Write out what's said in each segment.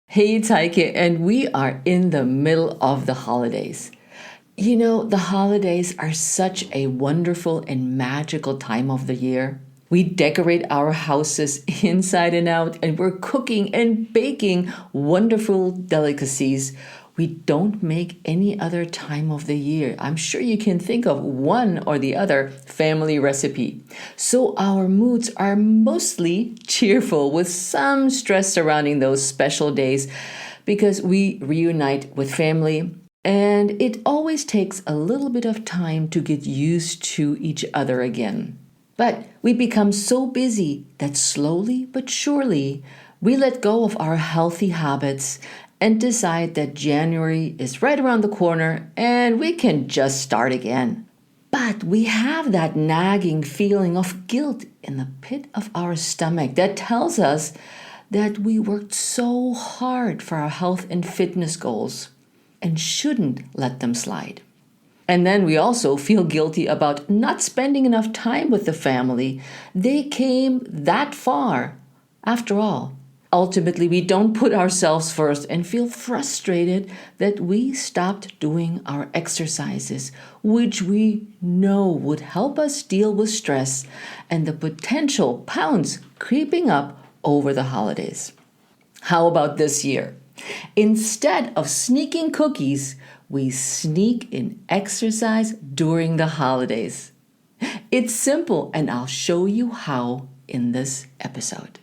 Hey, it's Heike, and we are in the middle of the holidays. You know, the holidays are such a wonderful and magical time of the year. We decorate our houses inside and out, and we're cooking and baking wonderful delicacies we don't make any other time of the year. I'm sure you can think of one or the other family recipe. So our moods are mostly cheerful with some stress surrounding those special days because we reunite with family. And it always takes a little bit of time to get used to each other again. But we become so busy that slowly but surely we let go of our healthy habits and decide that January is right around the corner and we can just start again. But we have that nagging feeling of guilt in the pit of our stomach that tells us that we worked so hard for our health and fitness goals and shouldn't let them slide. And then we also feel guilty about not spending enough time with the family. They came that far, after all. Ultimately, we don't put ourselves first and feel frustrated that we stopped doing our exercises, which we know would help us deal with stress and the potential pounds creeping up over the holidays. How about this year? Instead of sneaking cookies, we sneak in exercise during the holidays. It's simple, and I'll show you how in this episode.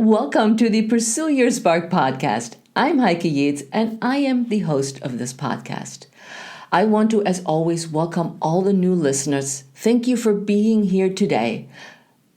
Welcome to the Pursue Your Spark podcast. I'm Heike Yates, and I am the host of this podcast. I want to, as always, welcome all the new listeners. Thank you for being here today.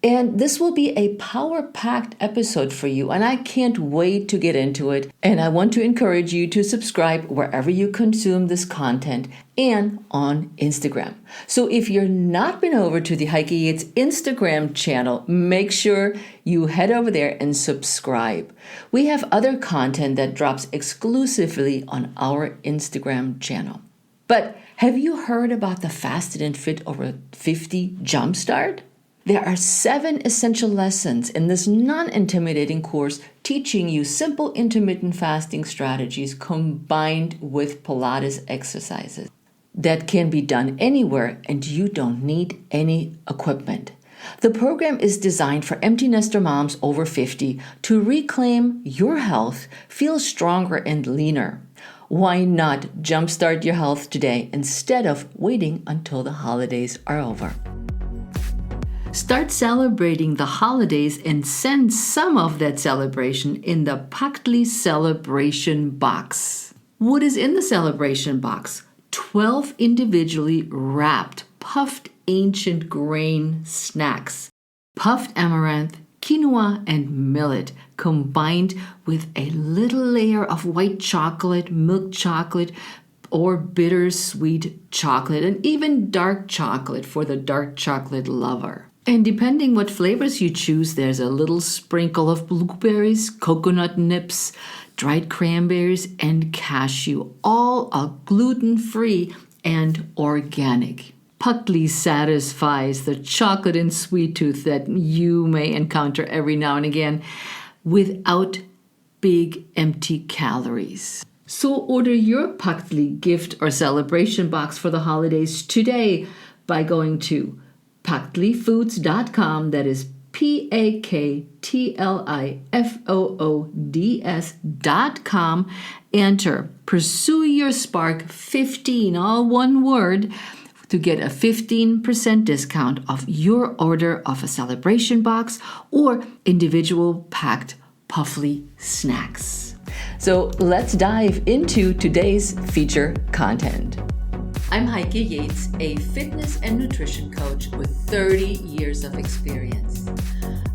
And this will be a power-packed episode for you, and I can't wait to get into it. And I want to encourage you to subscribe wherever you consume this content and on Instagram. So if you're not been over to the Heike Yates Instagram channel, make sure you head over there and subscribe. We have other content that drops exclusively on our Instagram channel. But have you heard about the Fasted and Fit Over 50 Jumpstart? There are 7 essential lessons in this non-intimidating course teaching you simple intermittent fasting strategies combined with Pilates exercises that can be done anywhere and you don't need any equipment. The program is designed for empty nester moms over 50 to reclaim your health, feel stronger and leaner. Why not jumpstart your health today instead of waiting until the holidays are over? Start celebrating the holidays and send some of that celebration in the Paktli Celebration Box. What is in the celebration box? 12 individually wrapped, puffed ancient grain snacks, puffed amaranth, quinoa, and millet, combined with a little layer of white chocolate, milk chocolate, or bittersweet chocolate, and even dark chocolate for the dark chocolate lover. And depending what flavors you choose, there's a little sprinkle of blueberries, coconut nips, dried cranberries, and cashew, all are gluten-free and organic. Paktli satisfies the chocolate and sweet tooth that you may encounter every now and again without big empty calories. So order your Paktli gift or celebration box for the holidays today by going to PaktliFoods.com, that is PaktliFoods.com. Enter Pursue Your Spark 15, all one word, to get a 15% discount off your order of a celebration box or individual packed puffly snacks. So let's dive into today's feature content. I'm Heike Yates, a fitness and nutrition coach with 30 years of experience.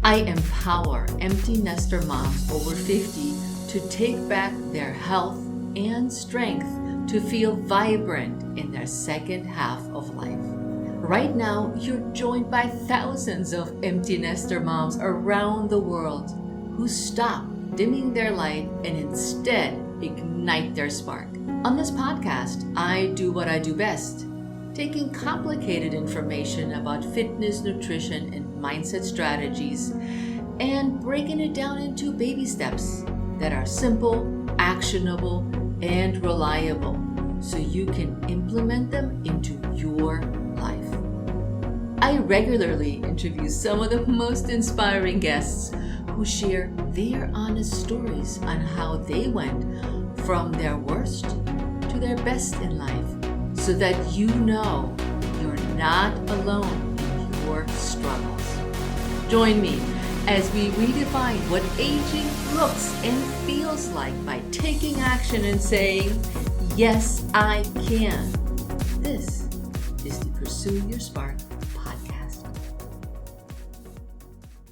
I empower empty nester moms over 50 to take back their health and strength to feel vibrant in their second half of life. Right now, you're joined by thousands of empty nester moms around the world who stop dimming their light and instead ignite their spark. On this podcast, I do what I do best, taking complicated information about fitness, nutrition, and mindset strategies and breaking it down into baby steps that are simple, actionable, and reliable so you can implement them into your life. I regularly interview some of the most inspiring guests who share their honest stories on how they went from their worst to their best in life so that you know you're not alone in your struggles. Join me as we redefine what aging looks and feels like by taking action and saying, yes, I can. This is the Pursue Your Spark podcast.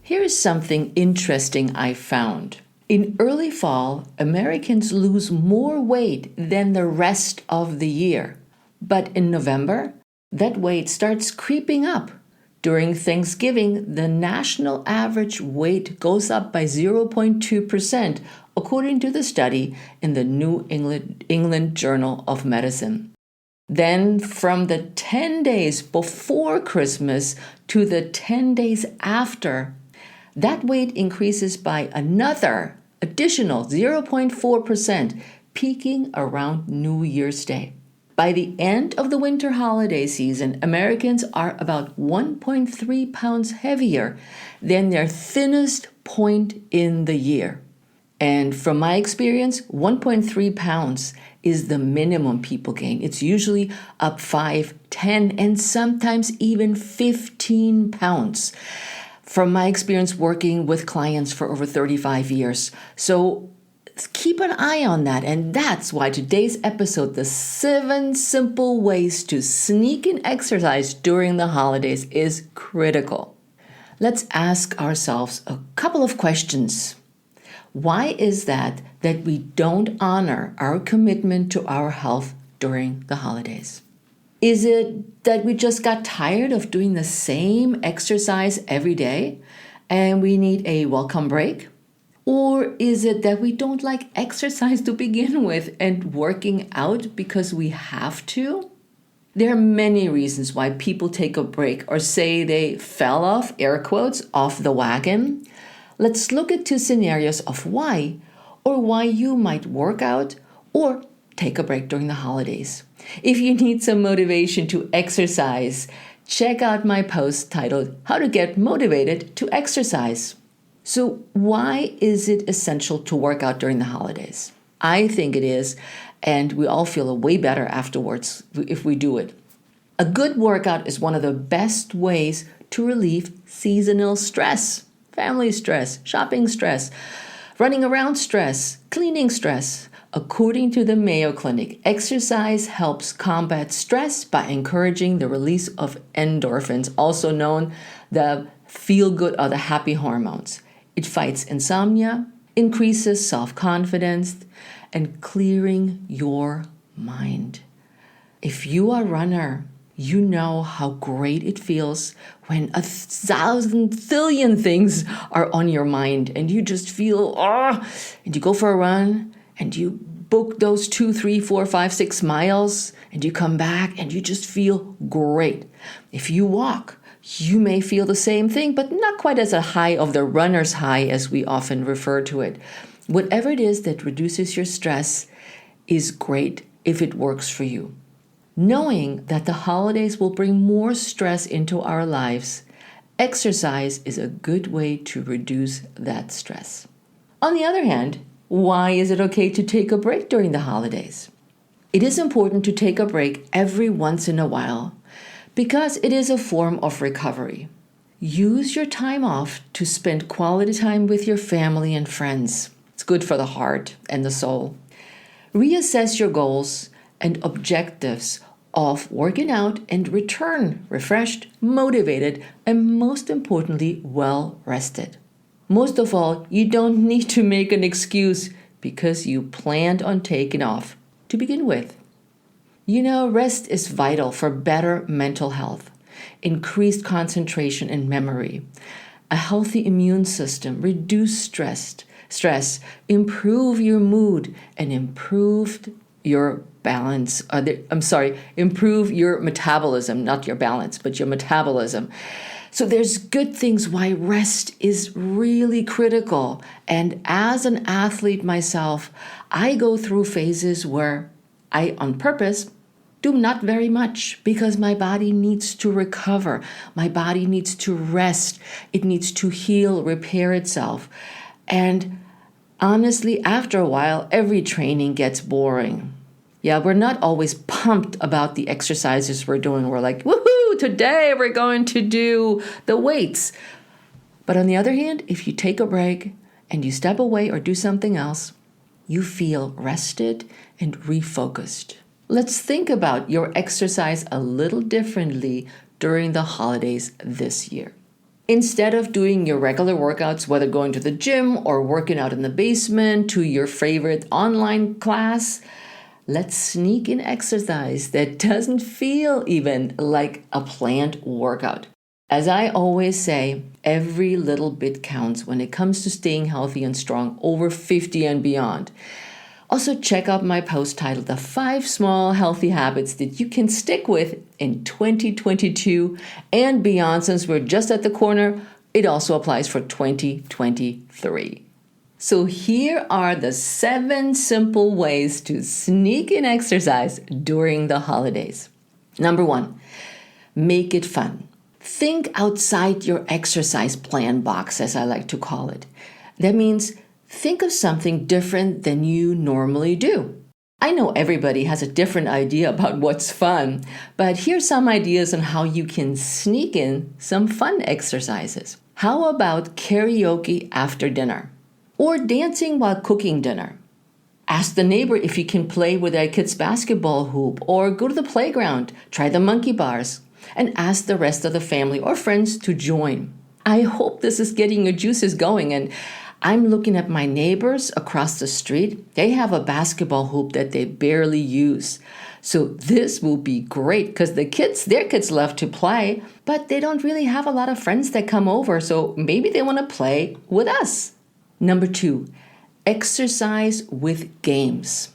Here is something interesting I found. In early fall, Americans lose more weight than the rest of the year. But in November, that weight starts creeping up. During Thanksgiving, the national average weight goes up by 0.2%, according to the study in the New England Journal of Medicine. Then, from the 10 days before Christmas to the 10 days after, that weight increases by another additional 0.4%, peaking around New Year's Day. By the end of the winter holiday season, Americans are about 1.3 pounds heavier than their thinnest point in the year. And from my experience, 1.3 pounds is the minimum people gain. It's usually up 5, 10, and sometimes even 15 pounds. From my experience working with clients for over 35 years. So keep an eye on that. And that's why today's episode, the 7 simple ways to sneak in exercise during the holidays, is critical. Let's ask ourselves a couple of questions. Why is that we don't honor our commitment to our health during the holidays? Is it that we just got tired of doing the same exercise every day and we need a welcome break? Or is it that we don't like exercise to begin with and working out because we have to? There are many reasons why people take a break or say they fell off, air quotes, off the wagon. Let's look at 2 scenarios of why or why you might work out or take a break during the holidays. If you need some motivation to exercise, check out my post titled, How to Get Motivated to Exercise. So why is it essential to work out during the holidays? I think it is, and we all feel way better afterwards if we do it. A good workout is one of the best ways to relieve seasonal stress, family stress, shopping stress, running around stress, cleaning stress. According to the Mayo Clinic, exercise helps combat stress by encouraging the release of endorphins, also known the feel-good or the happy hormones. It fights insomnia, increases self-confidence, and clearing your mind. If you are a runner, you know how great it feels when 1,000 zillion things are on your mind and you just feel, and you go for a run and you book those 2, 3, 4, 5, 6 miles and you come back and you just feel great. If you walk, you may feel the same thing, but not quite as a high of the runner's high as we often refer to it. Whatever it is that reduces your stress is great if it works for you. Knowing that the holidays will bring more stress into our lives, exercise is a good way to reduce that stress. On the other hand, why is it okay to take a break during the holidays? It is important to take a break every once in a while because it is a form of recovery. Use your time off to spend quality time with your family and friends. It's good for the heart and the soul. Reassess your goals and objectives of working out and return refreshed, motivated, and most importantly, well rested. Most of all, you don't need to make an excuse because you planned on taking off to begin with. You know, rest is vital for better mental health, increased concentration and memory, a healthy immune system, reduce stress, improve your mood, and improve your improve your metabolism, not your balance, but your metabolism. So there's good things why rest is really critical. And as an athlete myself, I go through phases where I, on purpose, do not very much because my body needs to recover. My body needs to rest. It needs to heal, repair itself. And honestly, after a while, every training gets boring. Yeah, we're not always pumped about the exercises we're doing. We're like, woohoo, today we're going to do the weights. But on the other hand, if you take a break and you step away or do something else, you feel rested and refocused. Let's think about your exercise a little differently during the holidays this year. Instead of doing your regular workouts, whether going to the gym or working out in the basement to your favorite online class, let's sneak in exercise that doesn't feel even like a planned workout. As I always say, every little bit counts when it comes to staying healthy and strong over 50 and beyond. Also, check out my post titled The 5 Small Healthy Habits That You Can Stick With in 2022 and beyond. Since we're just at the corner, it also applies for 2023. So here are the 7 simple ways to sneak in exercise during the holidays. Number 1, make it fun. Think outside your exercise plan box, as I like to call it. That means think of something different than you normally do. I know everybody has a different idea about what's fun, but here's some ideas on how you can sneak in some fun exercises. How about karaoke after dinner? Or dancing while cooking dinner? Ask the neighbor if you can play with their kid's basketball hoop, or go to the playground, try the monkey bars, and ask the rest of the family or friends to join. I hope this is getting your juices going, and I'm looking at my neighbors across the street. They have a basketball hoop that they barely use. So this will be great because their kids love to play, but they don't really have a lot of friends that come over. So maybe they want to play with us. Number 2, exercise with games.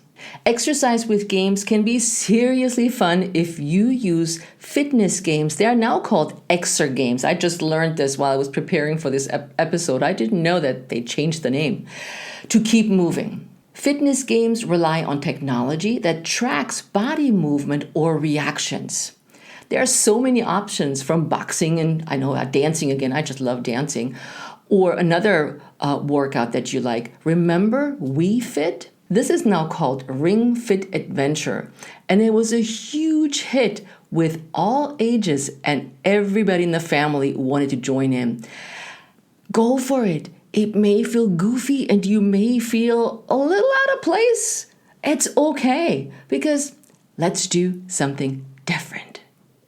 Exercise with games can be seriously fun if you use fitness games. They are now called Exer games. I just learned this while I was preparing for this episode. I didn't know that they changed the name. To keep moving. Fitness games rely on technology that tracks body movement or reactions. There are so many options, from boxing and dancing again. I just love dancing. Or another workout that you like. Remember Wii Fit? This is now called Ring Fit Adventure, and it was a huge hit with all ages, and everybody in the family wanted to join in. Go for it. It may feel goofy and you may feel a little out of place. It's okay, because let's do something different.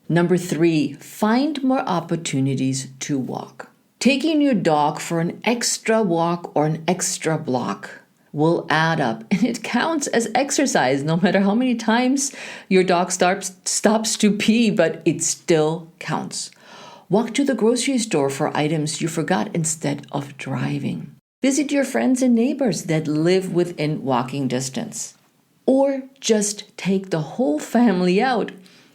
Number 3, find more opportunities to walk. Taking your dog for an extra walk or an extra block will add up, and it counts as exercise no matter how many times your dog stops to pee, but it still counts. Walk to the grocery store for items you forgot instead of driving. Visit your friends and neighbors that live within walking distance. Or just take the whole family out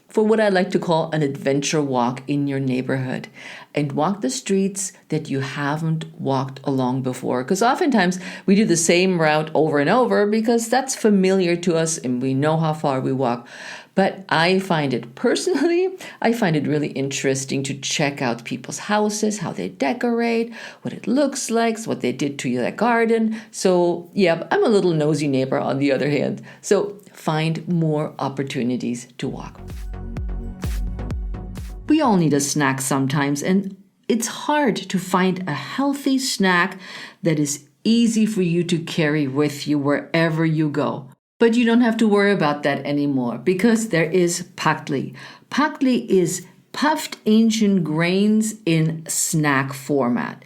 for what I like to call an adventure walk in your neighborhood, and walk the streets that you haven't walked along before. Because oftentimes we do the same route over and over because that's familiar to us and we know how far we walk. But I find it really interesting to check out people's houses, how they decorate, what it looks like, what they did to their garden. So yeah, I'm a little nosy neighbor on the other hand. So find more opportunities to walk. We all need a snack sometimes, and it's hard to find a healthy snack that is easy for you to carry with you wherever you go. But you don't have to worry about that anymore because there is Pakli. Pakli is puffed ancient grains in snack format.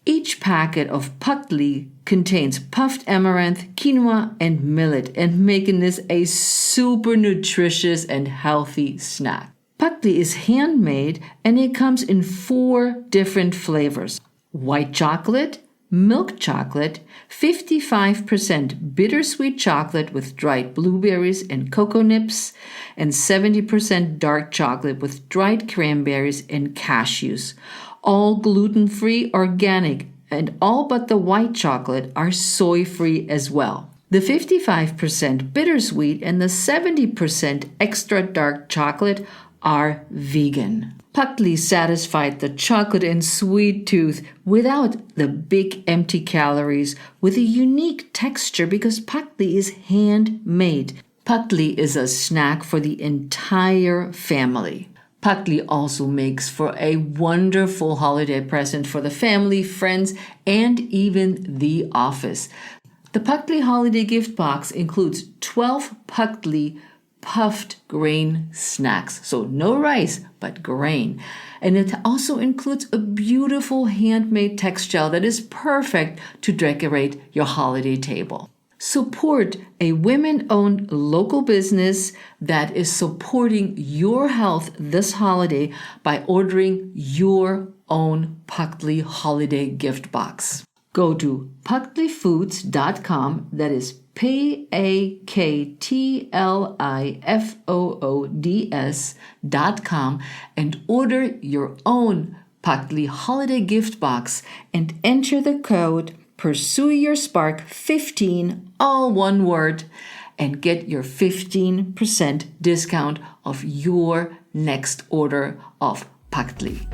Each packet of Pakli contains puffed amaranth, quinoa, and millet, and making this a super nutritious and healthy snack. Pakli is handmade and it comes in 4 different flavors: white chocolate, milk chocolate, 55% bittersweet chocolate with dried blueberries and cocoa nips, and 70% dark chocolate with dried cranberries and cashews. All gluten-free, organic, and all but the white chocolate are soy-free as well. The 55% bittersweet and the 70% extra dark chocolate are vegan. Patli satisfied the chocolate and sweet tooth without the big empty calories, with a unique texture because patli is handmade. Patli is a snack for the entire family. Patli also makes for a wonderful holiday present for the family, friends, and even the office. The Patli holiday gift box includes 12 Patli puffed grain snacks. So no rice, but grain. And it also includes a beautiful handmade textile that is perfect to decorate your holiday table. Support a women-owned local business that is supporting your health this holiday by ordering your own Patli holiday gift box. Go to paklifoods.com, that is paklifoods.com, and order your own Patli holiday gift box and enter the code Pursue Your Spark 15, all one word, and get your 15% discount of your next order of Patli.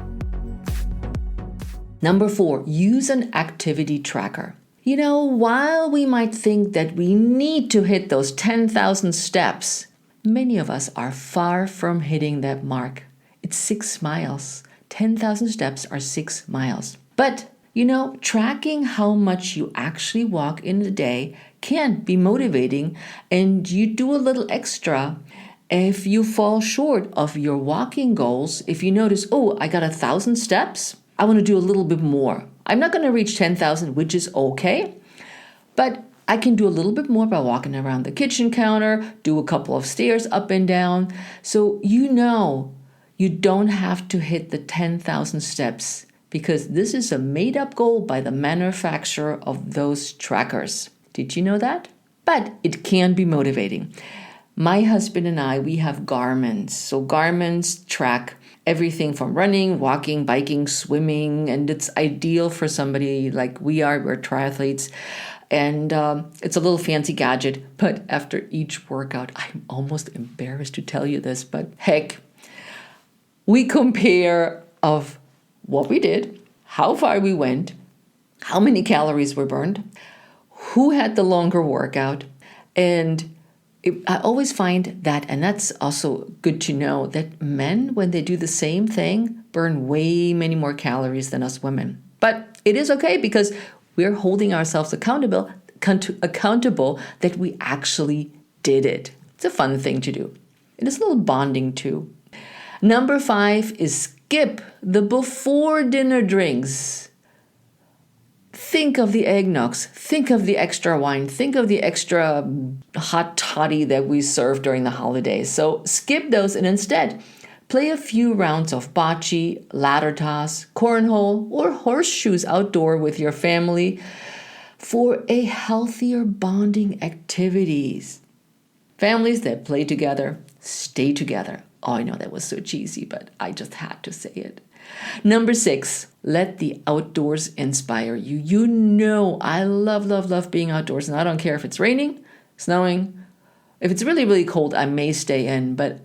Number 4, use an activity tracker. You know, while we might think that we need to hit those 10,000 steps, many of us are far from hitting that mark. It's 6 miles. 10,000 steps are 6 miles. But you know, tracking how much you actually walk in a day can be motivating, and you do a little extra if you fall short of your walking goals. If you notice, oh, I got 1,000 steps, I want to do a little bit more. I'm not going to reach 10,000, which is okay, but I can do a little bit more by walking around the kitchen counter, do a couple of stairs up and down. So you know you don't have to hit the 10,000 steps, because this is a made-up goal by the manufacturer of those trackers. Did you know that? But it can be motivating. My husband and I, we have Garmins. So Garmins track everything from running, walking, biking, swimming, and it's ideal for somebody like we are. We're triathletes. And it's a little fancy gadget, but after each workout, I'm almost embarrassed to tell you this, but heck, we compare of what we did, how far we went, how many calories were burned, who had the longer workout. And I always find that, and that's also good to know, that men, when they do the same thing, burn way many more calories than us women. But it is okay because we're holding ourselves accountable that we actually did it. It's a fun thing to do. It is a little bonding too. Number 5 is skip the before dinner drinks. Think of the eggnogs. Think of the extra wine. Think of the extra hot toddy that we serve during the holidays. So skip those and instead play a few rounds of bocce, ladder toss, cornhole, or horseshoes outdoor with your family for a healthier bonding activities. Families that play together stay together. Oh, I know that was so cheesy, but I just had to say it. Number 6, let the outdoors inspire you. You know, I love being outdoors, and I don't care if it's raining, snowing. If it's really, really cold, I may stay in, but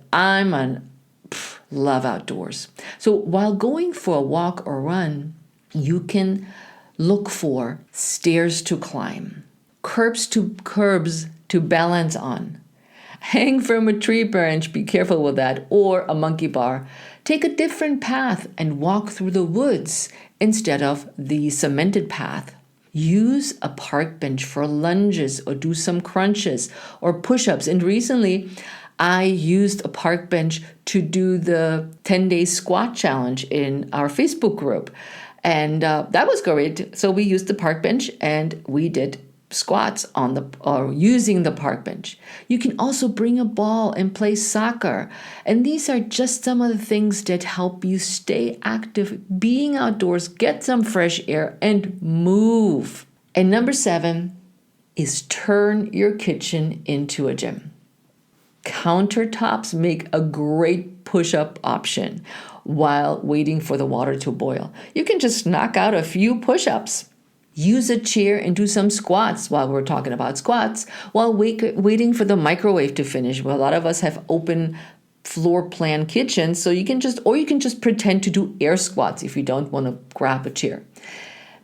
love outdoors. So while going for a walk or run, you can look for stairs to climb, curbs to balance on, hang from a tree branch, be careful with that, or a monkey bar. Take a different path and walk through the woods instead of the cemented path. Use a park bench for lunges or do some crunches or push-ups. And recently, I used a park bench to do the 10-day squat challenge in our Facebook group. And that was great. So we used the park bench and we did squats using the park bench. You can also bring a ball and play soccer. And these are just some of the things that help you stay active, being outdoors, get some fresh air, and move. And number 7 is turn your kitchen into a gym. Countertops make a great push-up option. while waiting for the water to boil. You can just knock out a few push-ups. Use a chair and do some squats while we're talking about squats, while waiting for the microwave to finish. Well, a lot of us have open floor plan kitchens, so you can just pretend to do air squats if you don't want to grab a chair.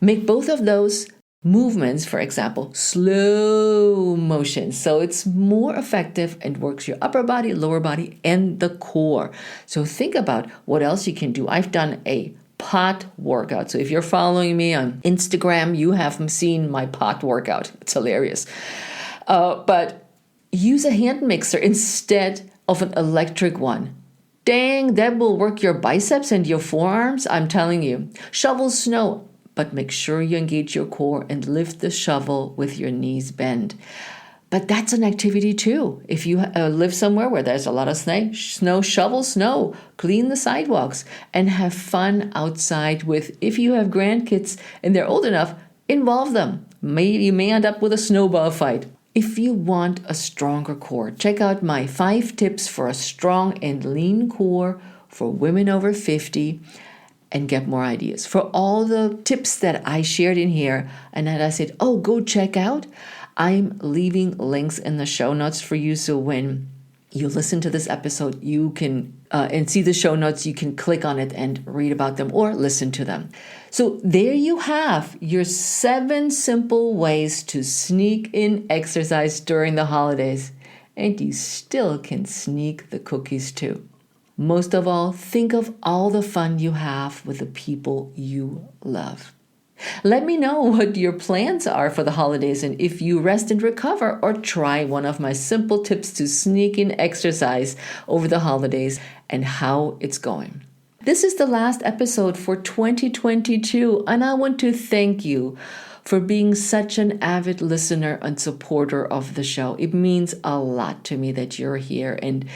Make both of those movements, for example, slow motion. So it's more effective and works your upper body, lower body, and the core. So think about what else you can do. I've done a pot workout. So if you're following me on Instagram, you have seen my pot workout. It's hilarious. But use a hand mixer instead of an electric one. Dang, that will work your biceps and your forearms, I'm telling you. Shovel snow. But make sure you engage your core and lift the shovel with your knees bent. But that's an activity too. If you live somewhere where there's a lot of snow, shovel snow, clean the sidewalks, and have fun outside with, if you have grandkids and they're old enough, involve them. You may end up with a snowball fight. If you want a stronger core, check out my 5 tips for a strong and lean core for women over 50. And get more ideas. For all the tips that I shared in here and that I said, go check out, I'm leaving links in the show notes for you. So when you listen to this episode, you can and see the show notes, you can click on it and read about them or listen to them. So there you have your 7 simple ways to sneak in exercise during the holidays. And you still can sneak the cookies too. Most of all, think of all the fun you have with the people you love. Let me know what your plans are for the holidays and if you rest and recover or try one of my simple tips to sneak in exercise over the holidays and how it's going. This is the last episode for 2022, and I want to thank you for being such an avid listener and supporter of the show. It means a lot to me that you're here. And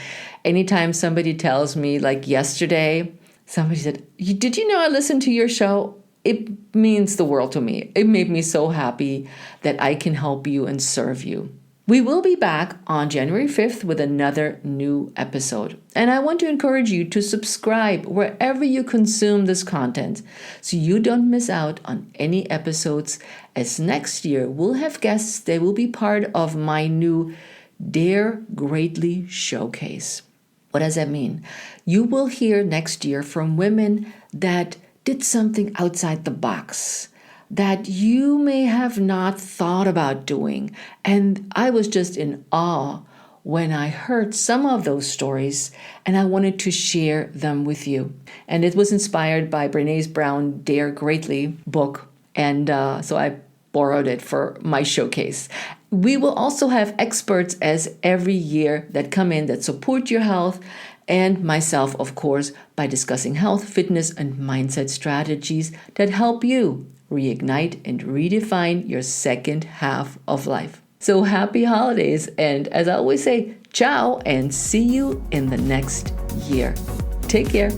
anytime somebody tells me, like yesterday, somebody said, "Did you know I listened to your show?" It means the world to me. It made me so happy that I can help you and serve you. We will be back on January 5th with another new episode. And I want to encourage you to subscribe wherever you consume this content so you don't miss out on any episodes, as next year we'll have guests that will be part of my new Dare Greatly showcase. What does that mean? You will hear next year from women that did something outside the box that you may have not thought about doing. And I was just in awe when I heard some of those stories, and I wanted to share them with you. And it was inspired by Brené Brown's Dare Greatly book, and so I borrowed it for my showcase. We will also have experts as every year that come in that support your health, and myself, of course, by discussing health, fitness, and mindset strategies that help you reignite and redefine your second half of life. So happy holidays, and as I always say, ciao, and see you in the next year. Take care.